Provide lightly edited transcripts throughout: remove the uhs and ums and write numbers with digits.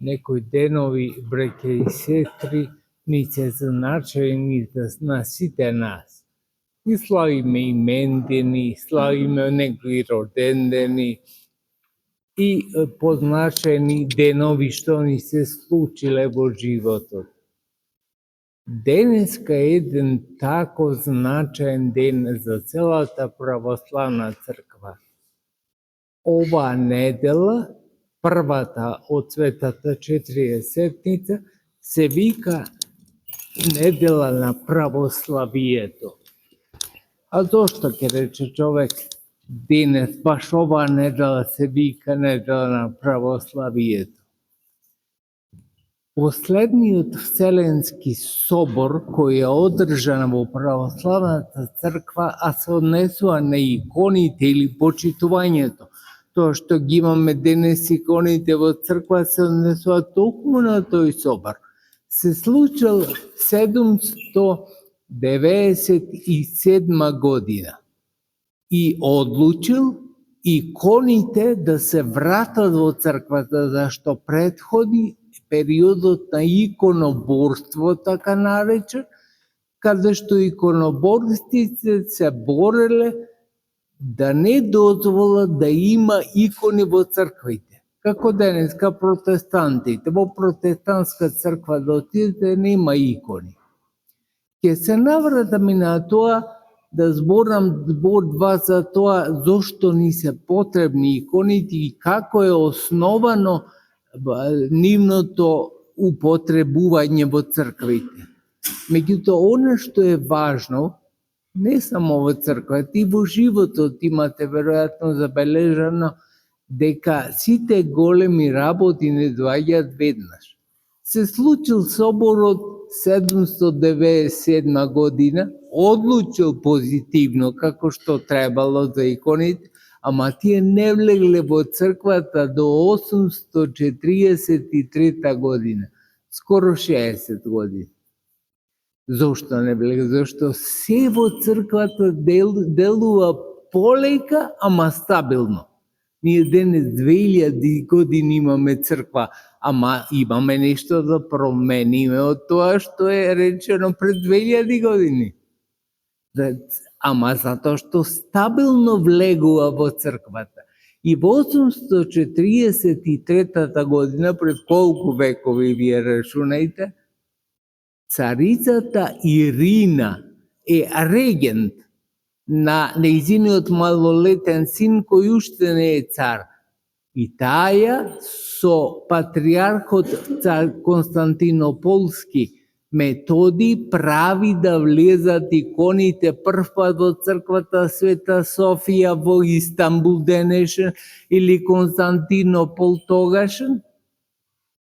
Некои денови, браќа и сестри, ни се значајни на сите нас. И славиме имендени, славиме некои родендени и позначајни денови што ни се случиле во животот. Денеска е еден тако значаен ден за целата православна црква. Оваа недела, првата од Светата Четириесетница, се вика недела на православието. А зошто ќе рече човек денес, баш оваа недела се вика недела на православието? Последниот Вселенски собор кој е одржан во православната црква, а се однесува на иконите или почитувањето. Тоа што ги имаме денес иконите во црква се однесува токму на тој собор. Се случил 797 година и одлучил иконите да се вратат во црквата, зашто претходи периодот на иконоборство, така наречен, каде што иконоборците се бореле да не дозволат да има икони во црквите. Како денеска протестантите, во протестантска црква да отидете нема икони. Ке се навратам и на тоа, да зборам збор-два за тоа зошто ни се потребни иконите и како е основано нивното употребување во црквите. Меѓутоа, она што е важно, не само во црквата, и во животот имате веројатно забележано дека сите големи работи не доаѓаат веднаш. Се случил соборот 797 година, одлучил позитивно како што требало за иконите, ама тие не влегле во црквата до 843 година, скоро 60 години. Зошто не влегле? Зашто се во црквата делува полека, ама стабилно. Ние денес 2000 години имаме црква, ама имаме нешто да промениме од тоа што е речено пред 2000 години. Ама затоа што стабилно влегува во црквата. И во 843 година, пред колку векови вие рашунајте, царицата Ирина е регент на нејзиниот малолетен син кој уште не е цар. И таја со патриархот Константинополски Методи прави да влезат иконите првпат во црквата Света Софија во Истанбул денешен или Константинопол тогашен,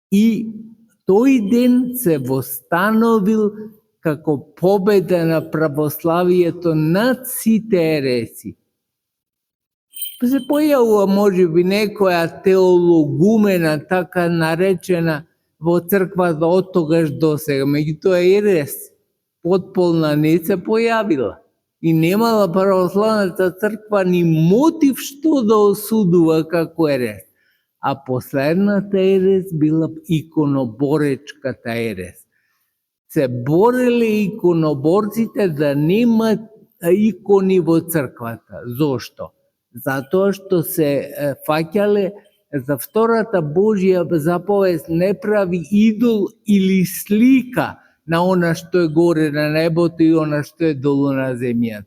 и тој ден се востановил како победа на православието над сите ереси. Се појавува можеби некоја теологумена, така наречена, во црквата од тогаш до сега, меѓутоа ерес потполна не се појавила. И немала православната црква ни мотив што да осудува како ерес. А последната ерес била иконоборечката ерес. Се бореле иконоборците да немат икони во црквата. Зошто? Затоа што се фаќале за втората Божја заповед не прави идол или слика на она што е горе на небото и она што е долу на земјата.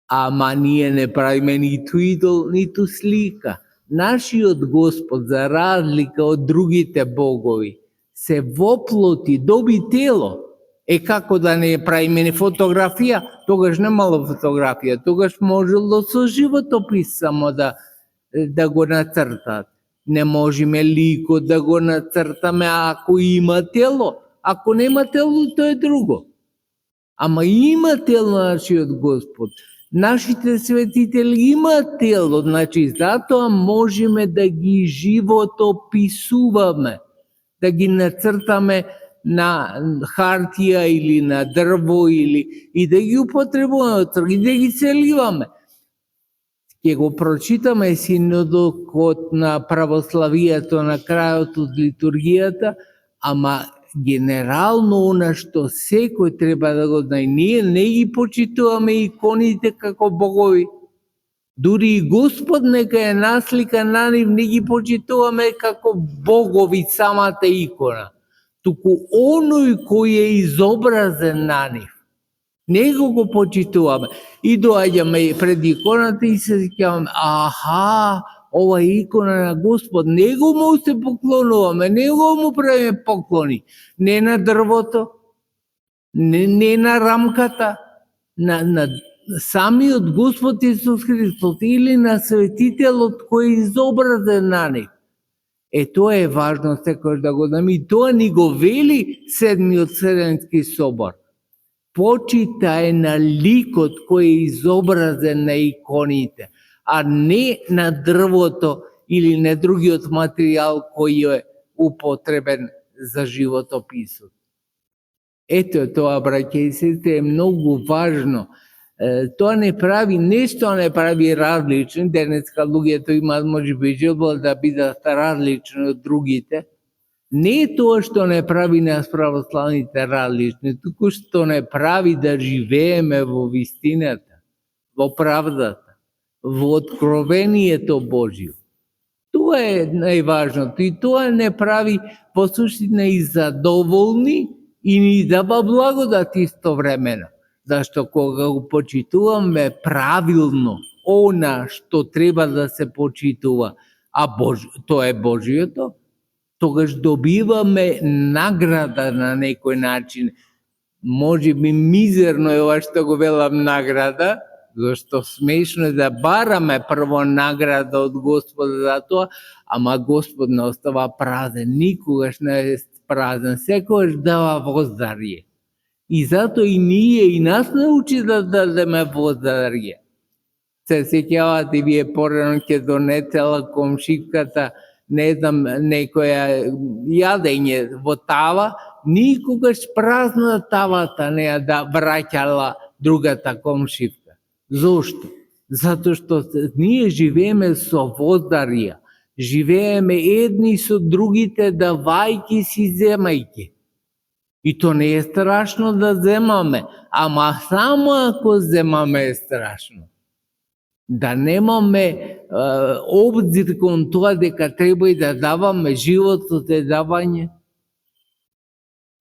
Ама ние не правиме ниту идол, ниту слика. Нашиот Господ, за разлика од другите богови, се воплоти, доби тело. Како да не правиме ни фотографија? Тогаш немало фотографија, тогаш можело со животопис само да го нацртат. Не можеме ликот да го нацртаме ако има тело. Ако нема тело, тоа е друго. Ама има тело нашиот Господ. Нашите светители имаат тело, значи затоа можеме да ги животописуваме, да ги нацртаме на хартија или на дрво или и да ги употребуваме и да ги целиваме. Ќе го прочитаме синодот на православието на крајот од литургијата, ама генерално она што секој треба да го знае. Ние не ги почитуваме иконите како богови. Дури и Господ нека е наслика на нив, не ги почитуваме како богови самата икона, туку оној кој е изобразен на нив. Него го почитуваме. И доаѓаме пред иконата и се сеќаваме, аха, ова е икона на Господ, него му се поклонуваме, него му правиме поклони. Не на дрвото, не на рамката, на самиот Господ Исус Христос или на светителот кој е изобразен на нив. Тоа е важно секој да го знаме. И тоа ни го вели Седмиот Вселенски собор. Почитај на ликот кој е изобразен на иконите, а не на дрвото или на другиот материјал кој е употребен за животописот. Ето тоа, браќа и сестри, е многу важно. Тоа не прави, нешто не прави различен. Денеска луѓето имаат можеби желба да бидат различни од другите. Не е тоа што не прави нас православните различни, туку што не прави да живееме во вистината, во правдата, во откровението Божјо. Тоа е најважното и тоа не прави во суштина и задоволни и ни дава благодат истовремено. Зашто кога го почитуваме правилно она што треба да се почитува, а тоа е Божјото, тогаш добиваме награда на некој начин. Може би мизерно е ова што го велам награда, зашто смешно е да бараме прво награда од Господа за тоа, ама Господ не остава празен, никогаш не е празен, секогаш дава воздарје. И затоа и ние и нас научи да дадеме воздарје. Се сеќавате вие порано ќе донесела комшиката, не знам, некоја јадење во тава, никогаш празна тавата не ја да враќала другата комшивка. Зошто? Затоа што ние живееме со воздарја, живееме едни со другите, давајки си, земајки. И то не е страшно да земаме, ама само ако земаме е страшно. Да немаме обзир кон тоа дека треба и да даваме, животот е давање.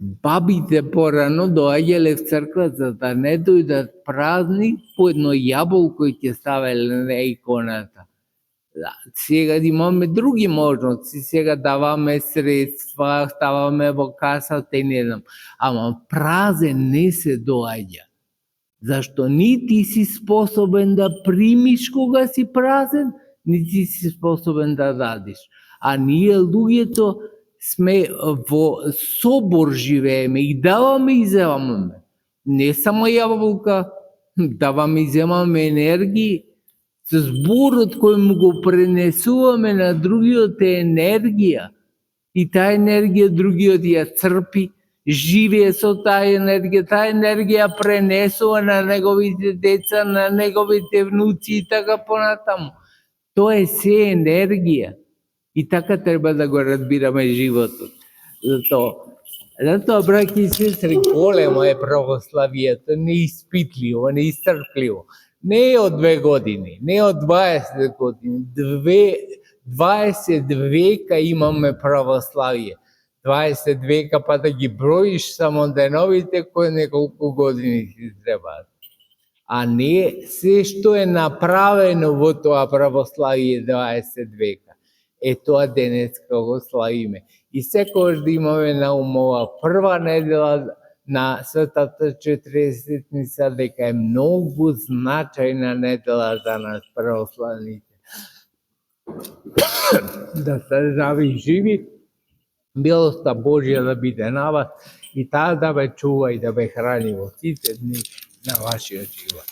Бабите порано доаѓале в црква за да не дојдат празни, по едно јаболко ќе ставеле на иконата. Сега имаме други можности, сега даваме средства, ставаме во касата и не знам. Ама празен не се доаѓа. Зашто ни ти си способен да примиш кога си празен, ни ти си способен да дадиш. А ние луѓето сме во собор живееме и даваме и земаме. Не само јаболка, даваме и земаме енергии. Зборот кој му го пренесуваме на другиот е енергија. И таа енергија другиот ја црпи, живее со таа енергија пренесува на неговите деца, на неговите внуци и така понатаму. Тоа е се енергија. И така треба да го разбираме животот. Затоа, браќи и сестри, големо е православието, неиспитливо, неисцрпливо. Не е од 2 години, не е од 20 години, 20 века имаме православие. 20 века, па да ги броиш само деновите, кои неколку години си требаат. А не се што е направено во тоа православие 20 века. Тоа денеска го славиме. И секогаш да имаме на умова прва недела на Светата Четириесетница, дека е многу значајна недела за нас православните. Да се живи живи, милоста Божја да биде на вас и таа да ве чува и да ве храни во сите дни на вашиот живот.